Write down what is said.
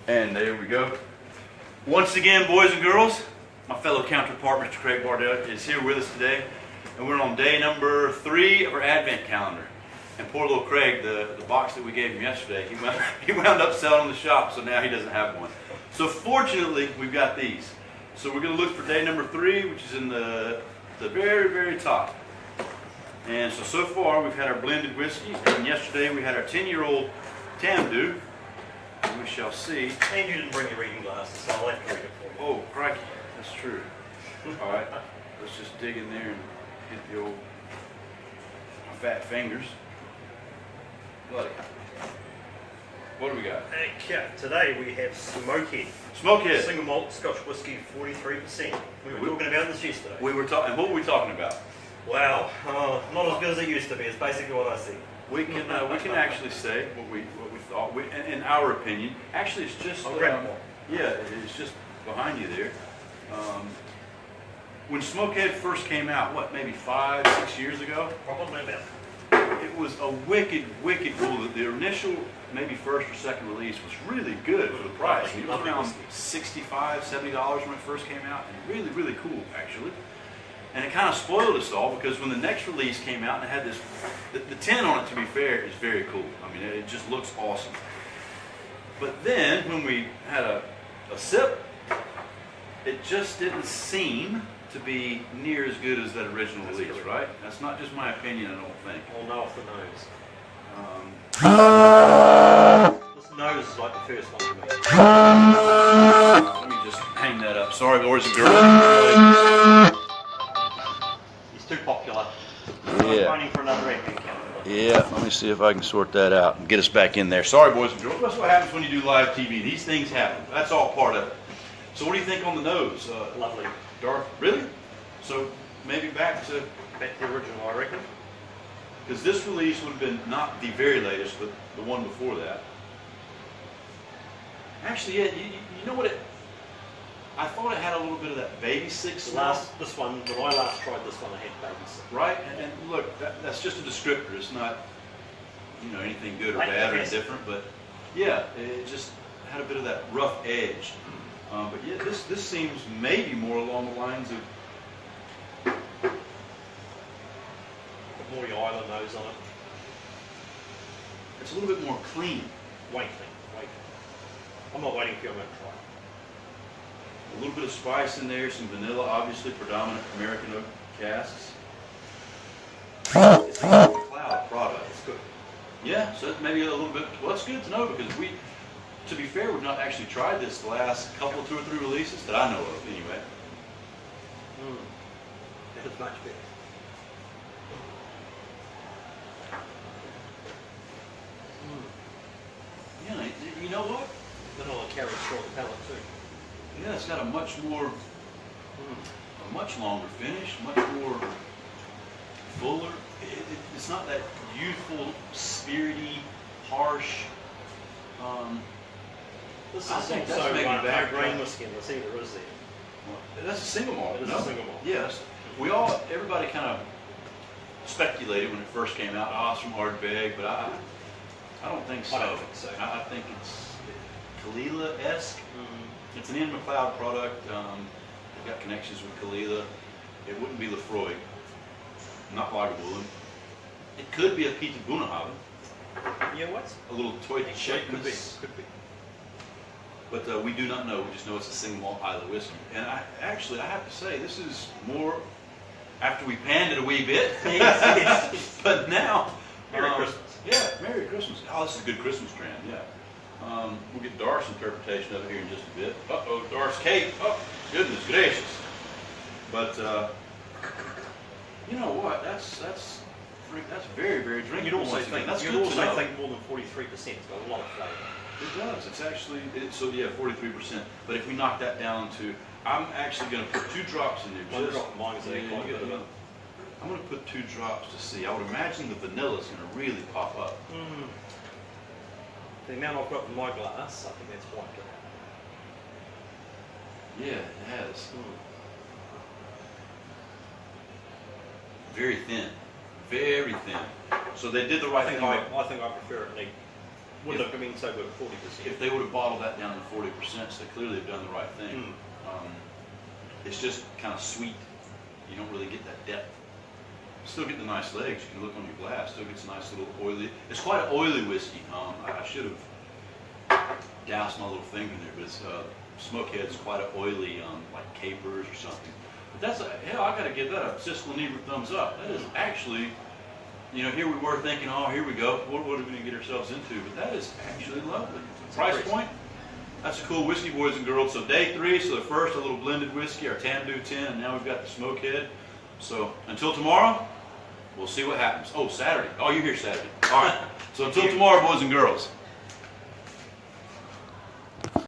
And there we go. Once again, boys and girls, my fellow counterpart, Mr. Craig Bardell, is here with us today. And we're on day number 3 of our Advent calendar. And poor little Craig, the box that we gave him yesterday, he wound up selling in the shop, so now he doesn't have one. So fortunately, we've got these. So we're going to look for day number 3, which is in the very, very top. And so far, we've had our blended whiskey, and yesterday we had our 10-year-old Tamdhu. We shall see. And you didn't bring your reading glasses, so I'll have to read it for you. Oh, crikey, that's true. All right, let's just dig in there and hit the old fat fingers. Bloody. What do we got? Okay, today we have Smokehead. Smokehead. Single malt Scotch whiskey, 43%. We were talking about this yesterday. We were talking. What were we talking about? Wow, not as good as it used to be. It's basically what I see. We can actually say what we thought. In our opinion, actually, it's just yeah, it's just behind you there. When Smokehead first came out, what, maybe 5-6 years ago? Probably about. It was a wicked cool. The initial, maybe first or second release was really good for the price. It was around $65, $70 when it first came out, and really cool actually. And it kind of spoiled us all because when the next release came out and it had this, the tin on it, to be fair, is very cool. I mean, it just looks awesome. But then when we had a sip, it just didn't seem to be near as good as that original release, right? That's not just my opinion, I don't think. Oh, no, off the nose. This nose is like the first one to me. Let me just hang that up. Sorry, boys and girls. He's too popular. Yeah. I'm waiting for another Advent calendar. Yeah, let me see if I can sort that out and get us back in there. Sorry, boys and girls. That's what happens when you do live TV. These things happen. That's all part of it. So what do you think on the nose? Lovely. Dark, really? So maybe back to the original, I reckon. Because this release would have been not the very latest, but the one before that. Actually, yeah, you know what it... I thought it had a little bit of that baby sick smell. This one, when I last tried this one, I had baby sick. Right? And look, that's just a descriptor. It's not, anything good or bad or indifferent, but yeah, it just had a bit of that rough edge. But yeah, this seems maybe more along the lines of More island nose on it. it's a little bit more clean. Wait. I'm not waiting for you, I'm going to try. A little bit of spice in there, some vanilla, obviously predominant American oak casks. It's a cloud product. It's good. Yeah, so maybe a little bit. Well, that's good to know because to be fair, we've not actually tried this the last couple, 2 or 3 releases that I know of, anyway. That is much better. Yeah, you know what? Then I'll carry a short palate too. Yeah, it's got a much longer finish, much more fuller. It's not that youthful, spirity, harsh. This is I think that's also maybe back grain whiskey in the cedar, is there? That's a single malt. It is a single malt. Yes. Everybody kind of speculated when it first came out, it's from Ardbeg, but I don't think so. I don't think so. I think it's Kalila-esque. It's an Ian McLeod product. They've got connections with Kalila. It wouldn't be Lefroy, not Lagerwollen. It could be a Peter Bunnahaven. Yeah, what? A little toy shape. Could be. But we do not know. We just know it's a single malt Islay whiskey. And I have to say, this is more after we panned it a wee bit. Yes. But now, Merry Christmas. Yeah, Merry Christmas. Oh, this is a good Christmas trend. Yeah. We'll get Dar's interpretation of it here in just a bit. Uh-oh, Dar's cake. Oh, goodness gracious. But you know what? That's very, very drinkable. You'd also think that's you'd good also to know. think more than 43%. It's got a lot of flavour. It does. It's actually, so yeah, 43%. But if we knock that down to, I'm actually going to put 2 drops in there. One drop, mine's quite good. I'm going to put 2 drops to see. I would imagine the vanilla is going to really pop up. The amount I've got in my glass, I think that's quite good. Yeah, it has. Very thin. Very thin. So they did the right thing. I think I prefer it neat. Wouldn't have come in so good, 40%. if they would have bottled that down to 40%, so they clearly have done the right thing. It's just kind of sweet. You don't really get that depth. Still get the nice legs. You can look on your glass. Still gets a nice little oily. It's quite an oily whiskey. I should have doused my little finger in there, but it's Smokehead's quite an oily, like capers or something. But that's hell. I got to give that a Siskel Niebuhr thumbs up. That is actually, you know, here we were thinking, oh, here we go. What are we going to get ourselves into? But that is actually lovely. Price point. That's a cool whiskey, boys and girls. So day 3, so the first a little blended whiskey, our Tamdhu 10, and now we've got the Smokehead. So until tomorrow, we'll see what happens. Oh, Saturday. Oh, you're here Saturday. All right. So until tomorrow, boys and girls.